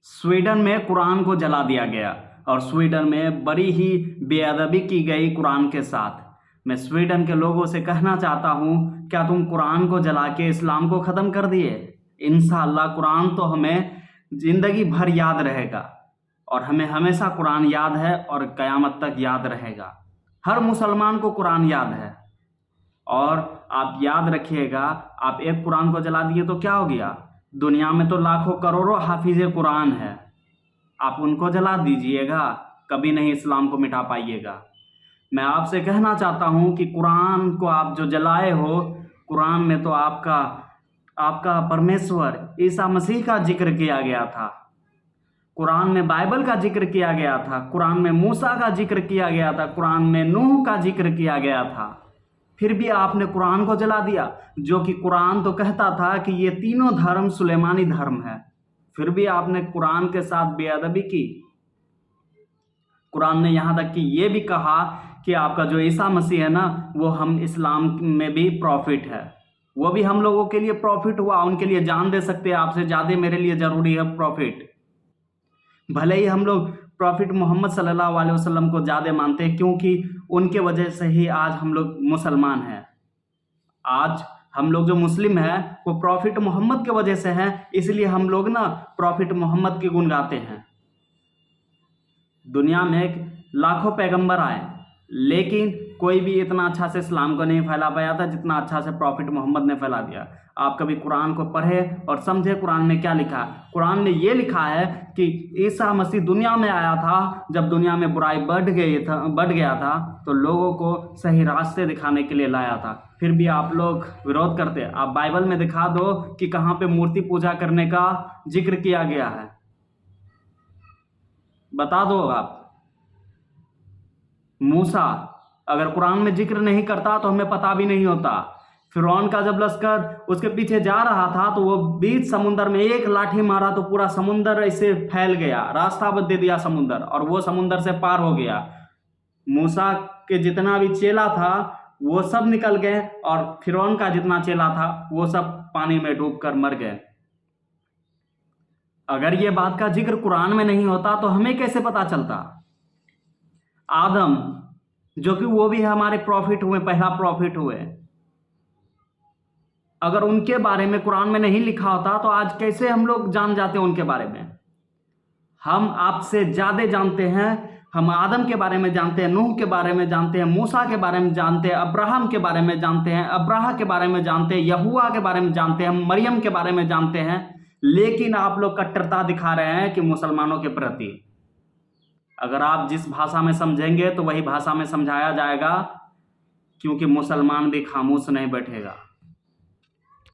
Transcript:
Sweden में कुरान को जला दिया गया और स्वीडन में बड़ी ही बेअदबी की गई कुरान के साथ। मैं स्वीडन के लोगों से कहना चाहता हूँ, क्या तुम कुरान को जला के इस्लाम को ख़त्म कर दिए? इंशाअल्लाह कुरान तो हमें ज़िंदगी भर याद रहेगा और हमें हमेशा कुरान याद है और क़यामत तक याद रहेगा। हर मुसलमान को कुरान याद है। और आप याद रखिएगा, आप एक कुरान को जला दिए तो क्या हो गया? दुनिया में तो लाखों करोड़ों हाफिज़े कुरान है, आप उनको जला दीजिएगा, कभी नहीं इस्लाम को मिटा पाइएगा। मैं आपसे कहना चाहता हूँ कि कुरान को आप जो जलाए हो, कुरान में तो आपका परमेश्वर ईसा मसीह का जिक्र किया गया था, कुरान में बाइबल का जिक्र किया गया था, कुरान में मूसा का जिक्र किया गया था, कुरान में नूह का जिक्र किया गया था। फिर भी आपने कुरान को जला दिया, जो कि कुरान तो कहता था कि ये तीनों धर्म सुलेमानी धर्म है। फिर भी आपने कुरान के साथ बेअदबी की। कुरान ने यहाँ तक कि ये भी कहा कि आपका जो ईसा मसीह है ना, वो हम इस्लाम में भी प्रॉफिट है, वो भी हम लोगों के लिए प्रॉफिट हुआ, उनके लिए जान दे सकते हैं। आपसे ज़्यादा मेरे लिए ज़रूरी है प्रॉफिट। भले ही हम लोग प्रॉफिट मोहम्मद सल्लल्लाहु अलैहि वसल्लम को ज़्यादा मानते हैं, क्योंकि उनके वजह से ही आज हम लोग मुसलमान हैं। आज हम लोग जो मुस्लिम हैं वो प्रॉफिट मोहम्मद के वजह से हैं, इसलिए हम लोग ना प्रॉफिट मोहम्मद के गुण गाते हैं। दुनिया में लाखों पैगंबर आए, लेकिन कोई भी इतना अच्छा से इस्लाम को नहीं फैला पाया था जितना अच्छा से प्रॉफिट मोहम्मद ने फैला दिया। आप कभी कुरान को पढ़े और समझे कुरान में क्या लिखा है। कुरान में ये लिखा है कि ईसा मसीह दुनिया में आया था, जब दुनिया में बुराई बढ़ गया था तो लोगों को सही रास्ते दिखाने के लिए लाया था। फिर भी आप लोग विरोध करते। आप बाइबल में दिखा दो कि कहाँ पे मूर्ति पूजा करने का जिक्र किया गया है, बता दो आप। मूसा अगर कुरान में जिक्र नहीं करता तो हमें पता भी नहीं होता। फिरौन का जब लश्कर उसके पीछे जा रहा था तो वो बीच समुद्र में एक लाठी मारा तो पूरा समुद्र ऐसे फैल गया, रास्ता बदल दिया समुद्र, और वो समुद्र से पार हो गया। मूसा के जितना भी चेला था वो सब निकल गए और फिरौन का जितना चेला था वो सब पानी में डूबकर मर गए। अगर ये बात का जिक्र कुरान में नहीं होता तो हमें कैसे पता चलता? आदम, जो कि वो भी हमारे प्रॉफिट हुए, पहला प्रॉफिट हुए, अगर उनके बारे में कुरान में नहीं लिखा होता तो आज कैसे हम लोग जान जाते उनके बारे में? हम आपसे ज़्यादा जानते हैं। हम आदम के बारे में जानते हैं, नूह के बारे में जानते हैं, मूसा के बारे में जानते हैं, अब्राहम के बारे में जानते हैं, अब्राहा के बारे में जानते हैं, यहोवा के बारे में जानते हैं, मरियम के बारे में जानते हैं। लेकिन आप लोग कट्टरता दिखा रहे हैं कि मुसलमानों के प्रति। अगर आप जिस भाषा में समझेंगे तो वही भाषा में समझाया जाएगा, क्योंकि मुसलमान भी खामोश नहीं बैठेगा।